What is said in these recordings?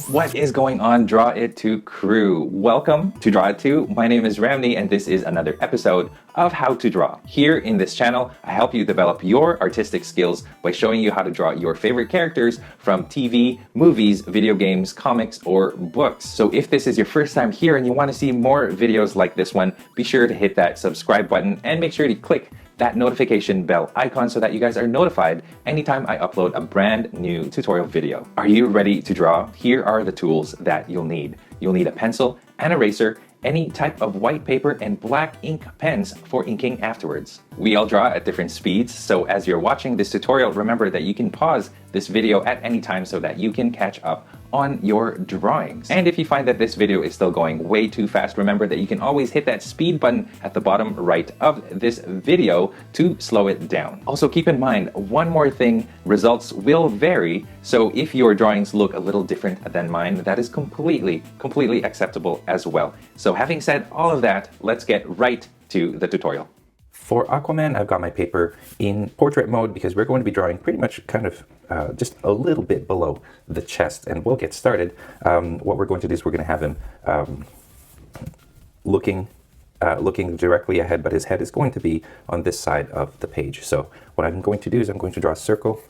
What is going on, Draw It 2 crew? Welcome to Draw It 2. My name is Ramny and this is another episode of How to Draw. Here in this channel, I help you develop your artistic skills by showing you how to draw your favorite characters from TV, movies, video games, comics, or books. So if this is your first time here and you want to see more videos like this one, be sure to hit that subscribe button and make sure to click that notification bell icon so that you guys are notified anytime I upload a brand new tutorial video. Are you ready to draw? Here are the tools that you'll need. You'll need a pencil, an eraser, any type of white paper, and black ink pens for inking afterwards. We all draw at different speeds, so as you're watching this tutorial, remember that you can pause this video at any time so that you can catch up on your drawings. And if you find that this video is still going way too fast, remember that you can always hit that speed button at the bottom right of this video to slow it down. Also keep in mind, one more thing, results will vary, so if your drawings look a little different than mine, that is completely acceptable as well. So having said all of that, let's get right to the tutorial. For Aquaman, I've got my paper in portrait mode because we're going to be drawing pretty much kind of just a little bit below the chest, and we'll get started. What we're going to do is we're going to have him looking directly ahead, but his head is going to be on this side of the page. So what I'm going to do is I'm going to draw a circle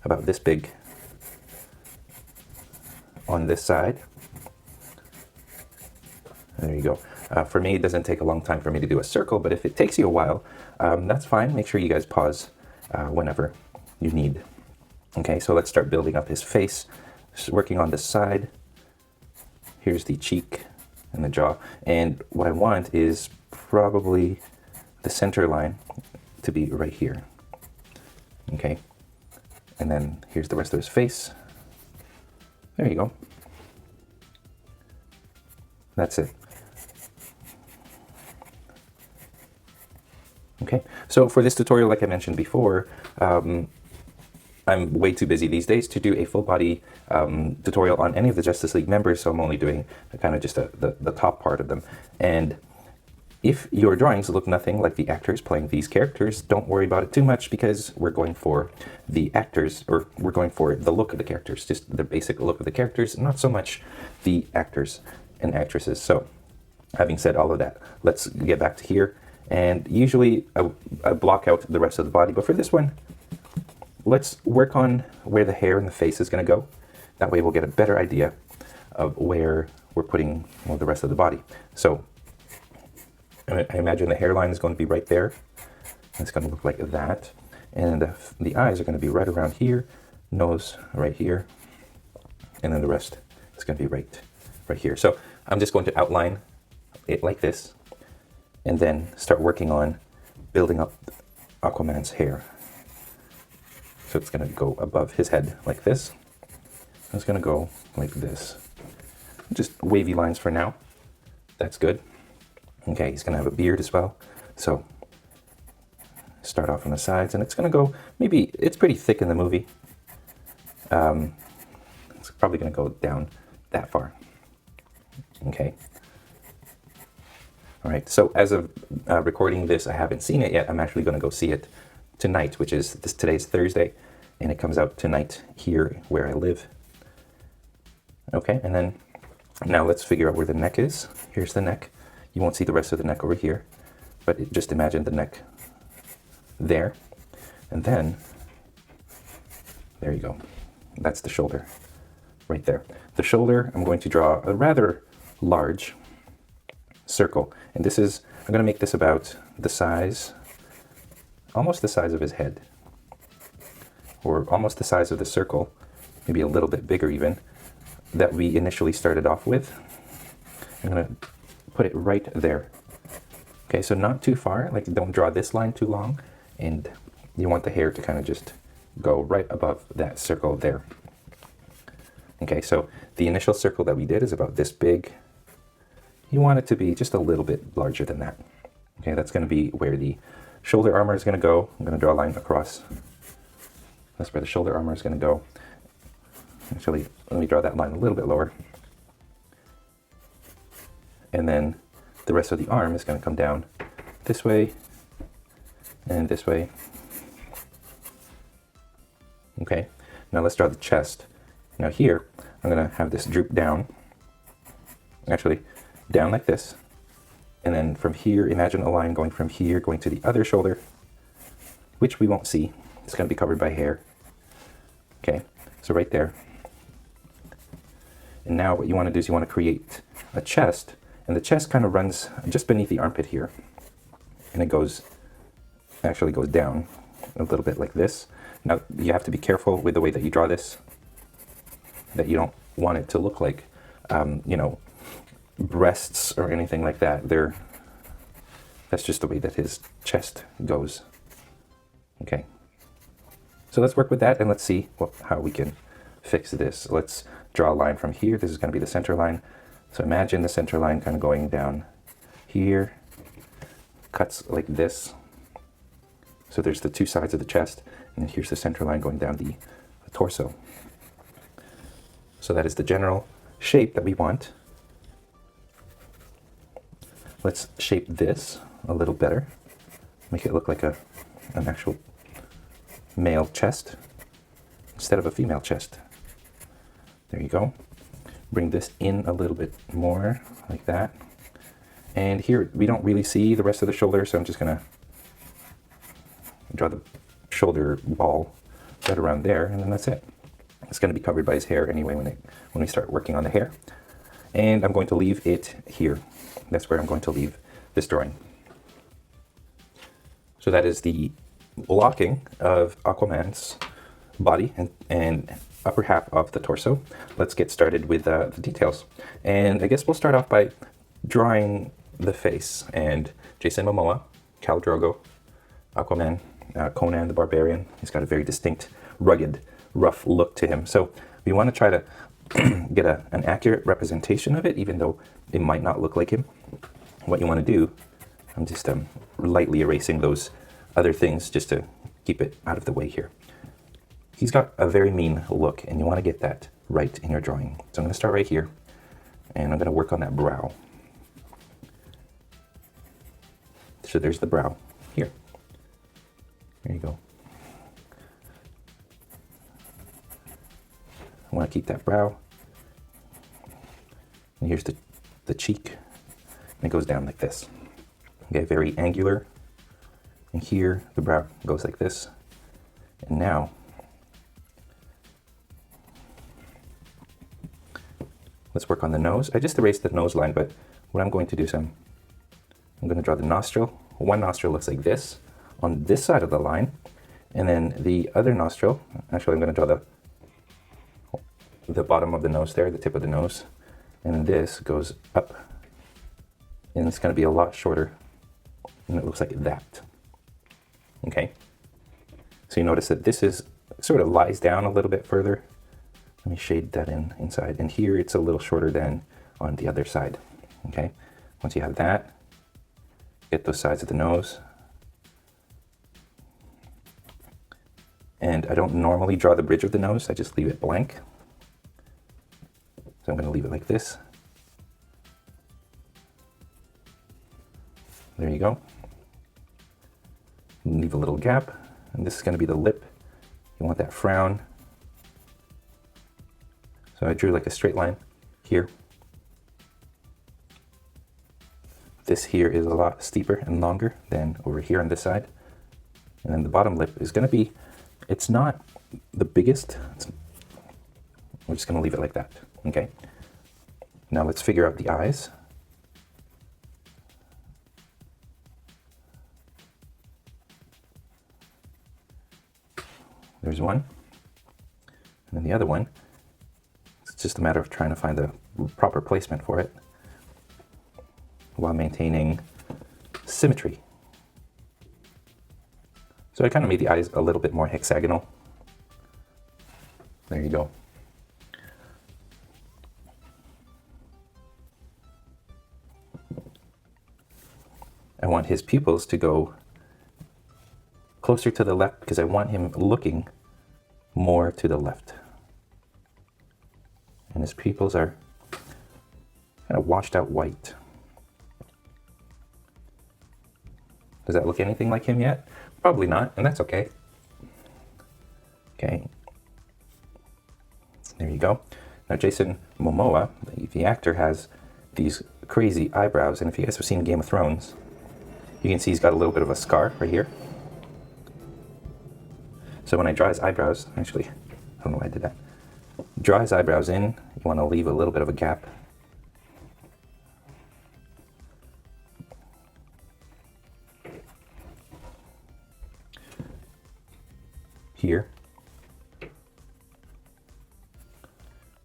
about this big on this side. There you go. For me, it doesn't take a long time for me to do a circle, but if it takes you a while, that's fine. Make sure you guys pause whenever you need. Okay, so let's start building up his face. Just working on this side. Here's the cheek and the jaw. And what I want is probably the center line to be right here. Okay, and then here's the rest of his face. There you go. That's it. Okay, so for this tutorial, like I mentioned before, I'm way too busy these days to do a full body tutorial on any of the Justice League members, so I'm only doing kind of just the top part of them. And if your drawings look nothing like the actors playing these characters, don't worry about it too much because we're going for the actors, or we're going for the look of the characters, just the basic look of the characters, not so much the actors and actresses. So having said all of that, let's get back to here. And usually I block out the rest of the body, but for this one, let's work on where the hair and the face is going to go. That way we'll get a better idea of where we're putting the rest of the body. So I imagine the hairline is going to be right there. It's going to look like that. And the eyes are going to be right around here, nose right here, and then the rest is going to be right here. So I'm just going to outline it like this, and then start working on building up Aquaman's hair. So it's going to go above his head like this. It's going to go like this. Just wavy lines for now. That's good. Okay, he's going to have a beard as well. So start off on the sides, and it's going to go, maybe, it's pretty thick in the movie. It's probably going to go down that far. Okay. All right, so as of recording this, I haven't seen it yet. I'm actually going to go see it tonight, which is today's Thursday, and it comes out tonight here where I live. Okay, and then now let's figure out where the neck is. Here's the neck. You won't see the rest of the neck over here, but just imagine the neck there. And then, there you go. That's the shoulder right there. The shoulder, I'm going to draw a rather large circle, and this is, I'm going to make this about the size, almost the size of his head, or almost the size of the circle, maybe a little bit bigger even, that we initially started off with. I'm going to put it right there. Okay, so not too far, like don't draw this line too long, and you want the hair to kind of just go right above that circle there. Okay, so the initial circle that we did is about this big. You want it to be just a little bit larger than that. Okay, that's going to be where the shoulder armor is going to go. I'm going to draw a line across. That's where the shoulder armor is going to go. Actually, let me draw that line a little bit lower. And then the rest of the arm is going to come down this way and this way. Okay, now let's draw the chest. Now here, I'm going to have this droop down, actually down like this. And then from here, imagine a line going from here, going to the other shoulder, which we won't see. It's going to be covered by hair. Okay, so right there. And now what you want to do is you want to create a chest, and the chest kind of runs just beneath the armpit here. And it goes, actually goes down a little bit like this. Now you have to be careful with the way that you draw this, that you don't want it to look like, you know, breasts or anything like that. That's just the way that his chest goes. Okay. So let's work with that and let's see how we can fix this. Let's draw a line from here. This is going to be the center line. So imagine the center line kind of going down here, cuts like this. So there's the two sides of the chest, and here's the center line going down the torso. So that is the general shape that we want. Let's shape this a little better. Make it look like an actual male chest instead of a female chest. There you go. Bring this in a little bit more like that. And here we don't really see the rest of the shoulder, so I'm just gonna draw the shoulder ball right around there, and then that's it. It's gonna be covered by his hair anyway when we start working on the hair. And I'm going to leave it here. That's where I'm going to leave this drawing. So that is the blocking of Aquaman's body and upper half of the torso. Let's get started with the details. And I guess we'll start off by drawing the face. And Jason Momoa, Khal Drogo, Aquaman, Conan the Barbarian. He's got a very distinct, rugged, rough look to him. So we want to try to get an accurate representation of it, even though it might not look like him. What you want to do, I'm just lightly erasing those other things just to keep it out of the way here. He's got a very mean look, and you want to get that right in your drawing. So I'm going to start right here, and I'm going to work on that brow. So there's the brow here. There you go. I want to keep that brow. And here's the cheek, and it goes down like this. Okay, very angular. And here, the brow goes like this. And now, let's work on the nose. I just erased the nose line, but what I'm going to do is I'm going to draw the nostril. One nostril looks like this on this side of the line. And then the other nostril, actually I'm going to draw the bottom of the nose there, the tip of the nose. And this goes up. And it's going to be a lot shorter. And it looks like that. Okay. So you notice that this is sort of lies down a little bit further. Let me shade that inside. And here it's a little shorter than on the other side. Okay. Once you have that, get those sides of the nose. And I don't normally draw the bridge of the nose. I just leave it blank. So I'm going to leave it like this. There you go. Leave a little gap. And this is going to be the lip. You want that frown. So I drew like a straight line here. This here is a lot steeper and longer than over here on this side. And then the bottom lip is going to be, it's not the biggest. We're just going to leave it like that. Okay. Now let's figure out the eyes. There's one. And then the other one. It's just a matter of trying to find the proper placement for it while maintaining symmetry. So I kind of made the eyes a little bit more hexagonal. There you go. I want his pupils to go closer to the left because I want him looking more to the left. And his pupils are kind of washed out white. Does that look anything like him yet? Probably not, and that's okay. Okay. There you go. Now Jason Momoa, the actor, has these crazy eyebrows, and if you guys have seen Game of Thrones, you can see he's got a little bit of a scar right here. So when I draw his eyebrows, actually, I don't know why I did that. Draw his eyebrows in, you want to leave a little bit of a gap. Here.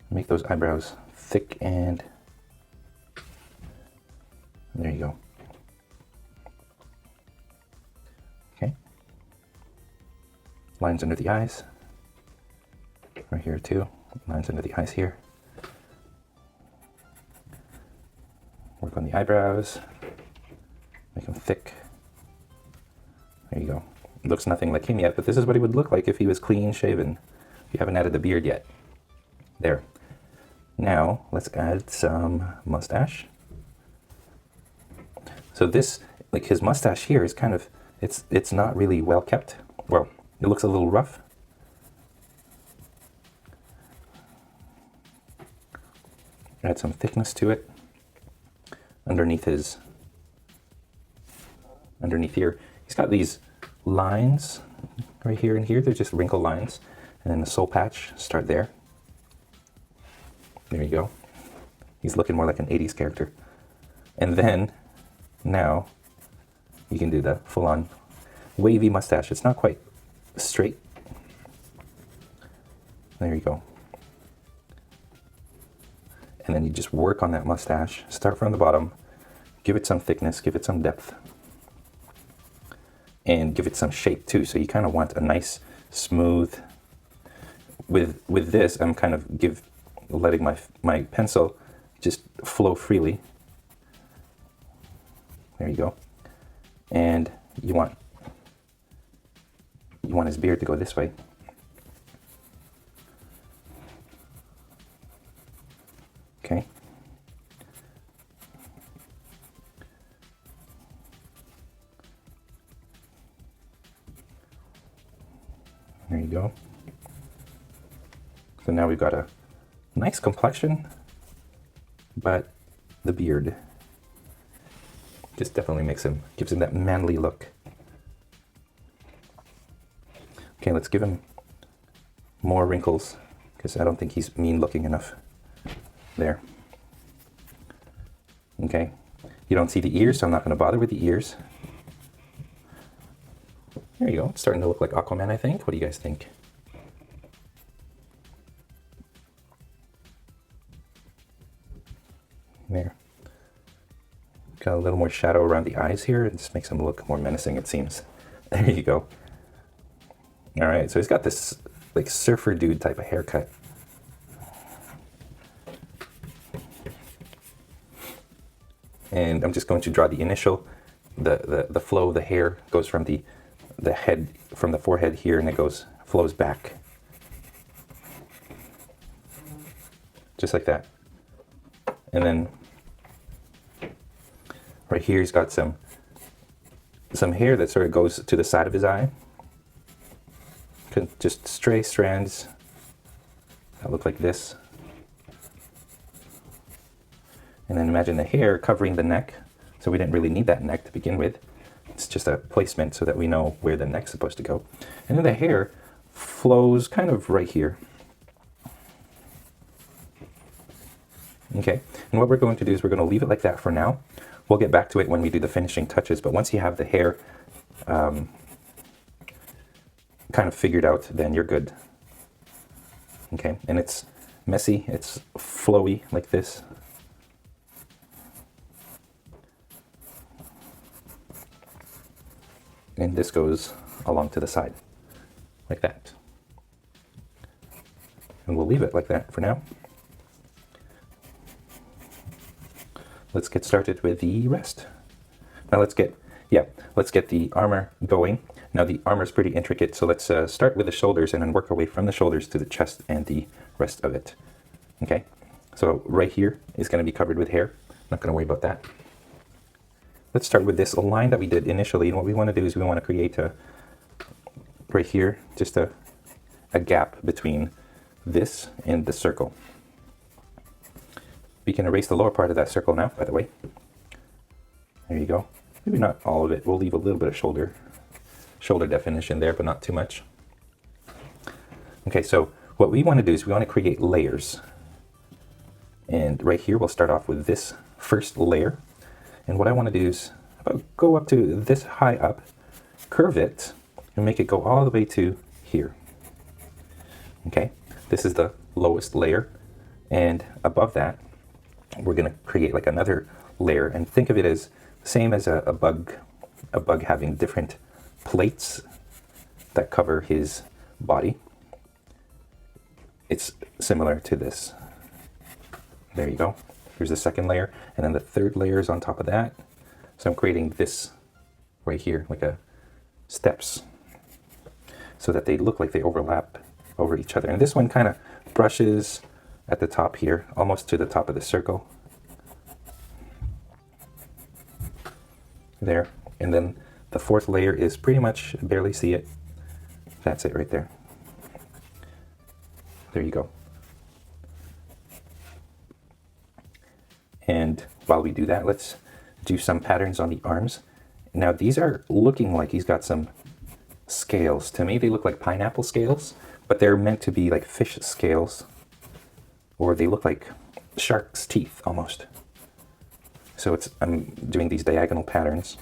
Make those eyebrows thick, and there you go. Okay. Lines under the eyes. Right here too. Lines under the eyes here. Work on the eyebrows. Make them thick. There you go. It looks nothing like him yet, but this is what he would look like if he was clean shaven. If you haven't added the beard yet. There. Now, let's add some mustache. So this, like his mustache here is kind of, it's not really well kept. Well, it looks a little rough. Add some thickness to it. Underneath here, he's got these lines right here and here. They're just wrinkle lines. And then the soul patch, start there. There you go. He's looking more like an 80s character. And then, now, you can do the full-on wavy mustache. It's not quite straight. There you go. And then you just work on that mustache. Start from the bottom. Give it some thickness. Give it some depth. And give it some shape too. So you kind of want a nice, smooth... With this, I'm kind of letting my pencil just flow freely. There you go. And you want his beard to go this way. Okay. There you go. So now we've got a nice complexion, but the beard just definitely gives him that manly look. Okay, let's give him more wrinkles, because I don't think he's mean looking enough. There. Okay, you don't see the ears, so I'm not going to bother with the ears. There you go, it's starting to look like Aquaman, I think. What do you guys think? There. Got a little more shadow around the eyes here. It just makes him look more menacing, it seems. There you go. All right, so he's got this like surfer dude type of haircut. And I'm just going to draw the initial, the flow of the hair goes from the head, from the forehead here, and it flows back. Just like that. And then right here he's got some hair that sort of goes to the side of his eye. Just stray strands that look like this. And then imagine the hair covering the neck. So we didn't really need that neck to begin with. It's just a placement so that we know where the neck's supposed to go. And then the hair flows kind of right here. Okay, and what we're going to do is we're going to leave it like that for now. We'll get back to it when we do the finishing touches, but once you have the hair kind of figured out, then you're good. Okay, and it's messy, it's flowy like this. And this goes along to the side, like that. And we'll leave it like that for now. Let's get started with the rest. Now let's get the armor going. Now the armor is pretty intricate, so let's start with the shoulders and then work our way from the shoulders to the chest and the rest of it. Okay, so right here is going to be covered with hair. Not going to worry about that. Let's start with this line that we did initially, and what we want to do is we want to create right here, just a gap between this and the circle. We can erase the lower part of that circle now, by the way. There you go. Maybe not all of it. We'll leave a little bit of shoulder definition there, but not too much. Okay, so what we want to do is we want to create layers. And right here, we'll start off with this first layer. And what I want to do is go up to this high up, curve it, and make it go all the way to here. Okay, this is the lowest layer. And above that, we're going to create like another layer, and think of it as same as a bug having different plates that cover his body. It's similar to this. There you go. Here's the second layer, and then the third layer is on top of that. So I'm creating this right here, like a steps, so that they look like they overlap over each other. And this one kind of brushes at the top here, almost to the top of the circle. There. And then the fourth layer is pretty much, barely see it. That's it right there. There you go. And while we do that, let's do some patterns on the arms. Now these are looking like he's got some scales. To me, they look like pineapple scales, but they're meant to be like fish scales, or they look like shark's teeth almost. So I'm doing these diagonal patterns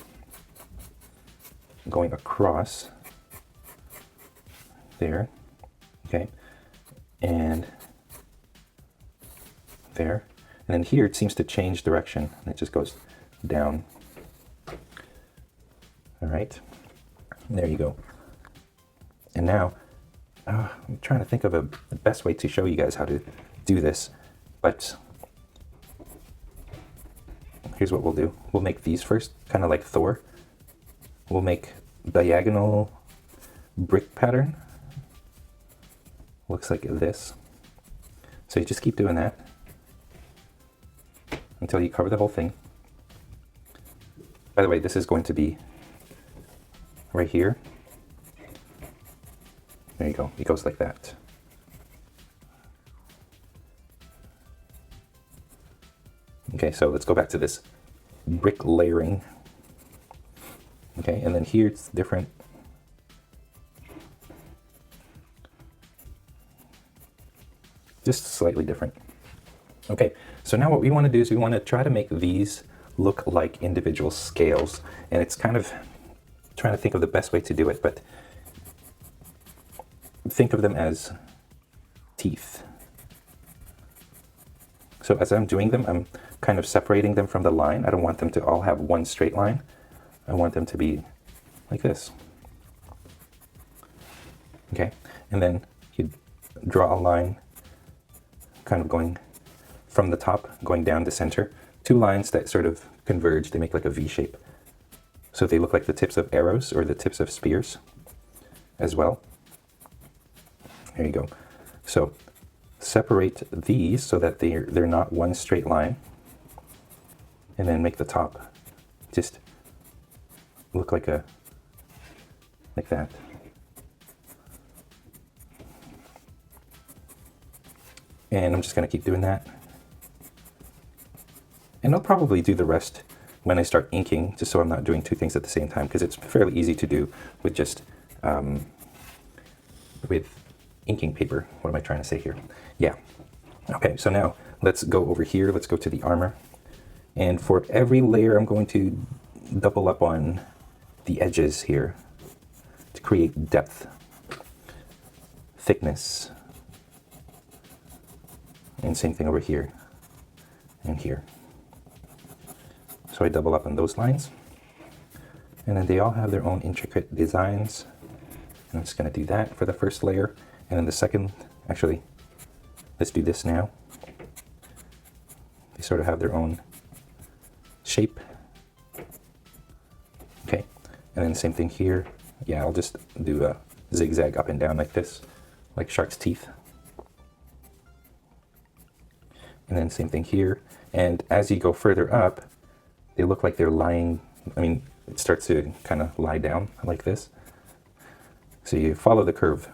going across there, okay, and there. And then here it seems to change direction, and it just goes down. All right, there you go. And now I'm trying to think of the best way to show you guys how to do this, but here's what we'll do. We'll make these first, kind of like Thor. We'll make diagonal brick pattern. Looks like this. So you just keep doing that until you cover the whole thing. By the way, this is going to be right here. There you go. It goes like that. Okay, so let's go back to this brick layering. Okay, and then here it's different. Just slightly different. Okay, so now what we want to do is we want to try to make these look like individual scales. And it's kind of trying to think of the best way to do it, but think of them as teeth. So as I'm doing them, I'm kind of separating them from the line. I don't want them to all have one straight line. I want them to be like this. Okay, and then you draw a line kind of going from the top, going down the center. Two lines that sort of converge, they make like a V shape. So they look like the tips of arrows or the tips of spears as well. There you go. So separate these so that they're not one straight line, and then make the top just look like that. And I'm just going to keep doing that. And I'll probably do the rest when I start inking, just so I'm not doing two things at the same time, because it's fairly easy to do with just with inking paper. What am I trying to say here? Yeah. Okay, so now let's go over here. Let's go to the armor. And for every layer, I'm going to double up on the edges here to create depth, thickness, and same thing over here and here. So I double up on those lines, and then they all have their own intricate designs. And I'm just going to do that for the first layer, and then the second, actually, let's do this now. They sort of have their own shape. Okay, and then same thing here. Yeah, I'll just do a zigzag up and down like this, like shark's teeth. And then same thing here. And as you go further up, they look like they're lying. I mean, it starts to kind of lie down like this. So you follow the curve.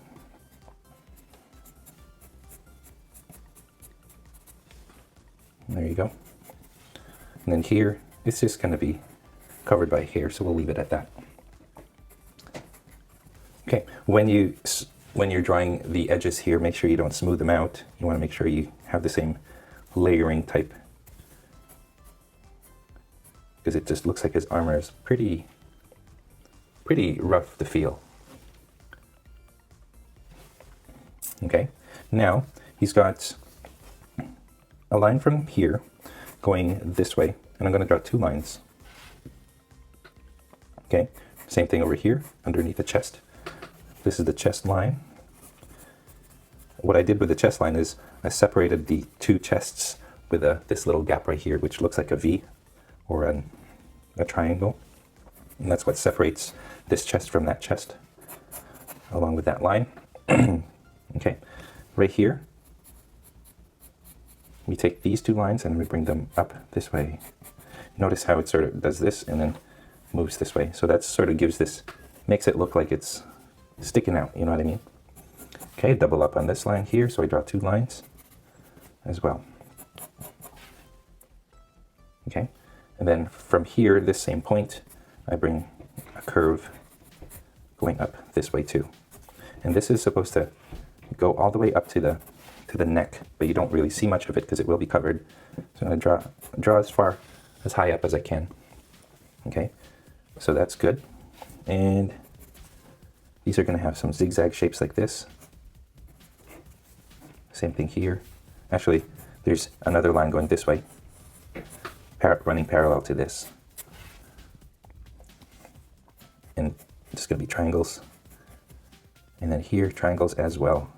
There you go. And then here, it's just going to be covered by hair, so we'll leave it at that. Okay, when you're drawing the edges here, make sure you don't smooth them out. You want to make sure you have the same layering type, because it just looks like his armor is pretty rough to feel. Okay, now he's got a line from here going this way, and I'm going to draw 2 lines. Okay, same thing over here underneath the chest. This is the chest line. What I did with the chest line is I separated the 2 chests with this little gap right here, which looks like a V or a triangle. And that's what separates this chest from that chest, along with that line. Okay, right here, we take these 2 lines and we bring them up this way. Notice how it sort of does this and then moves this way. So that sort of gives this, makes it look like it's sticking out, you know what I mean? Okay, double up on this line here, so I draw 2 lines as well. Okay, and then from here, this same point, I bring a curve going up this way too. And this is supposed to go all the way up to the neck, but you don't really see much of it because it will be covered. So I'm going to draw as high up as I can. Okay, so that's good. And these are going to have some zigzag shapes like this. Same thing here. Actually, there's another line going this way, running parallel to this. And it's going to be triangles. And then here, triangles as well.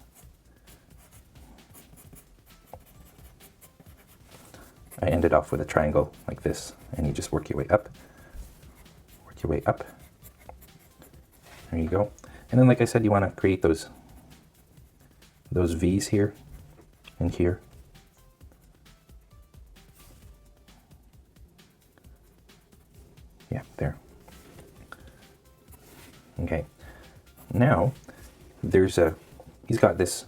I ended off with a triangle like this, and you just work your way up. Work your way up. There you go. And then, like I said, you want to create those V's here and here. Yeah, there. Okay. Now, he's got this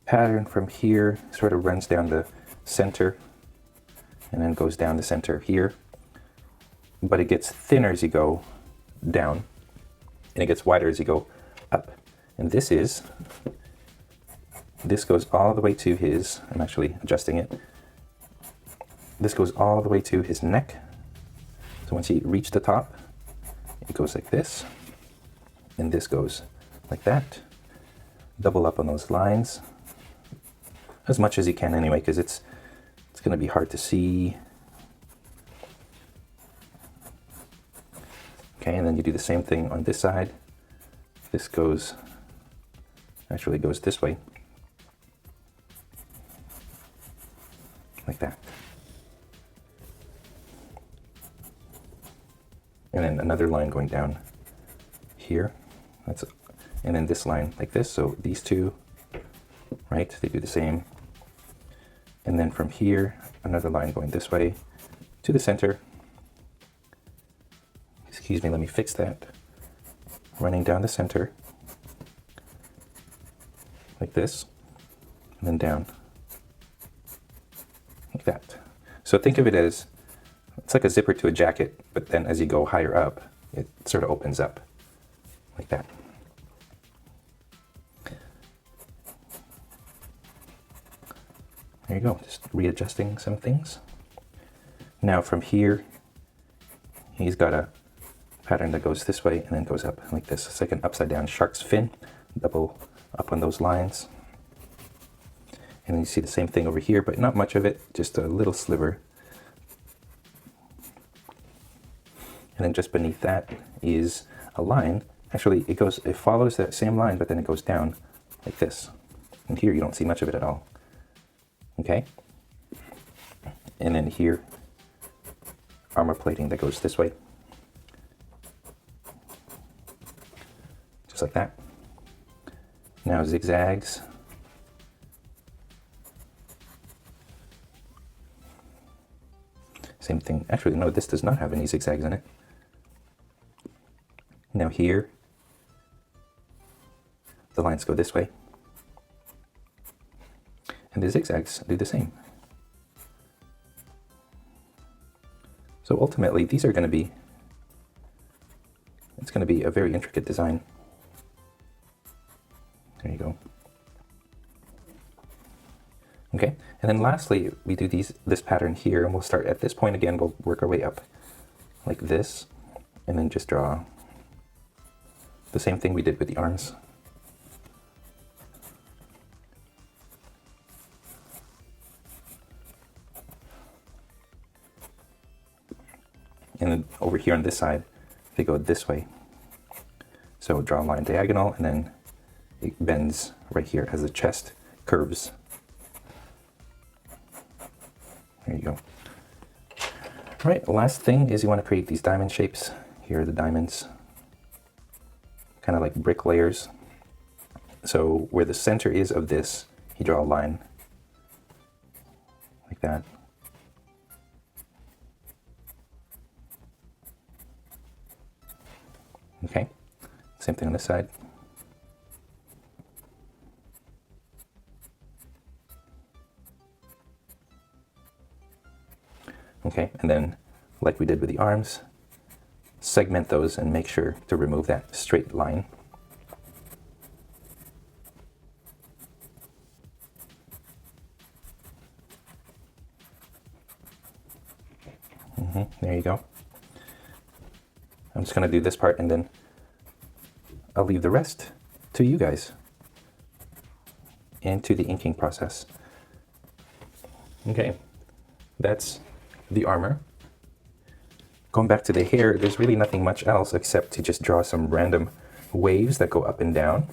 pattern from here, sort of runs down the center, and then goes down the center here. But it gets thinner as you go down, and it gets wider as you go up. And this goes all the way to his, I'm actually adjusting it. This goes all the way to his neck. So once you reach the top, it goes like this, and this goes like that. Double up on those lines as much as you can anyway, because it's going to be hard to see. Okay, and then you do the same thing on this side. This actually goes this way, like that. And then another line going down here. And then this line like this. So these 2, right? They do the same. And then from here, another line going this way to the center. Excuse me, let me fix that. Running down the center like this, and then down like that. So think of it as, it's like a zipper to a jacket, but then as you go higher up, it sort of opens up like that. There you go, just readjusting some things. Now from here, he's got a pattern that goes this way and then goes up like this. It's like an upside down shark's fin. Double up on those lines. And then you see the same thing over here, but not much of it, just a little sliver. And then just beneath that is a line. Actually, it follows that same line, but then it goes down like this. And here you don't see much of it at all. Okay? And then here, armor plating that goes this way. Just like that. Now zigzags. Same thing. Actually, no, this does not have any zigzags in it. Now here, the lines go this way. And the zigzags do the same. So ultimately, these are going to be, it's going to be a very intricate design. There you go. Okay, and then lastly, we do this pattern here, and we'll start at this point again. We'll work our way up like this, and then just draw the same thing we did with the arms. And then over here on this side, they go this way. So draw a line diagonal, and then it bends right here as the chest curves. There you go. All right, last thing is you want to create these diamond shapes. Here are the diamonds, kind of like brick layers. So where the center is of this, you draw a line like that. Okay, same thing on this side. Okay, and then like we did with the arms, segment those and make sure to remove that straight line. There you go. I'm just going to do this part, and then I'll leave the rest to you guys and to the inking process. Okay, that's the armor. Going back to the hair, there's really nothing much else except to just draw some random waves that go up and down,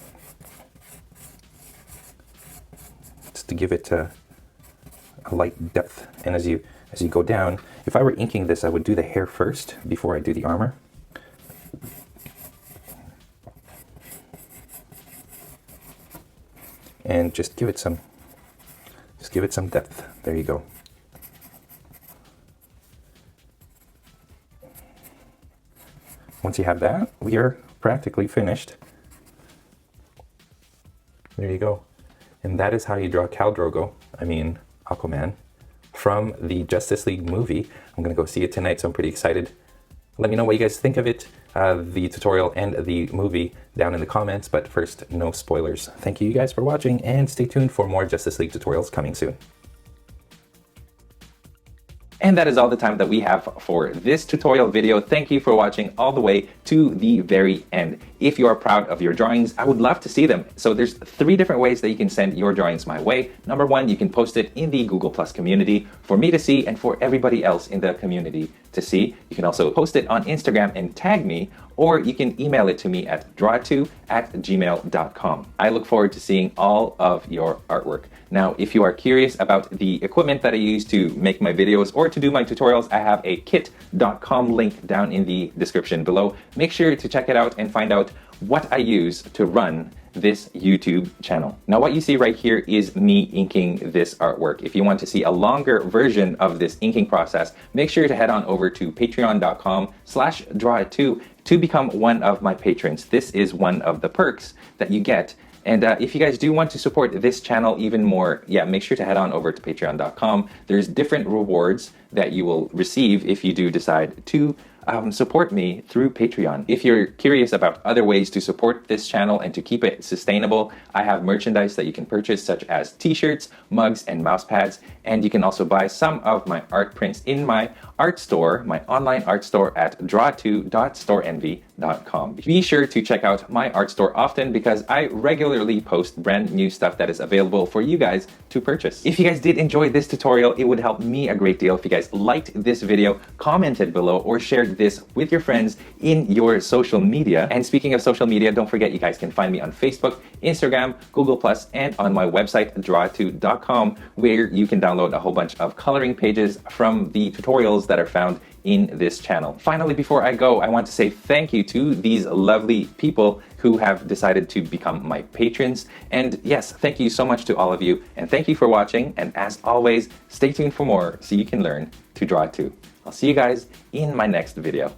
just to give it a light depth. And as you go down, if I were inking this, I would do the hair first before I do the armor. And just give it some depth. There you go. Once you have that, we are practically finished. There you go. And that is how you draw Aquaman, from the Justice League movie. I'm gonna go see it tonight, so I'm pretty excited. Let me know what you guys think of it, the tutorial and the movie, down in the comments, but first, no spoilers. Thank you guys for watching, and stay tuned for more Justice League tutorials coming soon. And that is all the time that we have for this tutorial video. Thank you for watching all the way to the very end. If you are proud of your drawings, I would love to see them. So there's 3 different ways that you can send your drawings my way. Number 1, you can post it in the Google Plus community for me to see and for everybody else in the community to see. You can also post it on Instagram and tag me, or you can email it to me at draw2@gmail.com. I look forward to seeing all of your artwork. Now, if you are curious about the equipment that I use to make my videos or to do my tutorials, I have a kit.com link down in the description below. Make sure to check it out and find out what I use to run this YouTube channel. Now, what you see right here is me inking this artwork. If you want to see a longer version of this inking process, make sure to head on over to patreon.com/drawit2 to become one of my patrons. This is one of the perks that you get. And if you guys do want to support this channel even more, make sure to head on over to patreon.com. There's different rewards that you will receive if you do decide to support me through Patreon. If you're curious about other ways to support this channel and to keep it sustainable, I have merchandise that you can purchase, such as t-shirts, mugs, and mouse pads. And you can also buy some of my art prints in my art store, my online art store at draw2.storeenvy.com. Be sure to check out my art store often, because I regularly post brand new stuff that is available for you guys to purchase. If you guys did enjoy this tutorial, it would help me a great deal if you guys liked this video, commented below, or shared this with your friends in your social media. And speaking of social media, don't forget you guys can find me on Facebook, Instagram, Google+, and on my website, draw2.com, where you can download a whole bunch of coloring pages from the tutorials that are found in this channel. Finally, before I go, I want to say thank you to these lovely people who have decided to become my patrons. And yes, thank you so much to all of you, and thank you for watching. And as always, stay tuned for more so you can learn to draw too. I'll see you guys in my next video.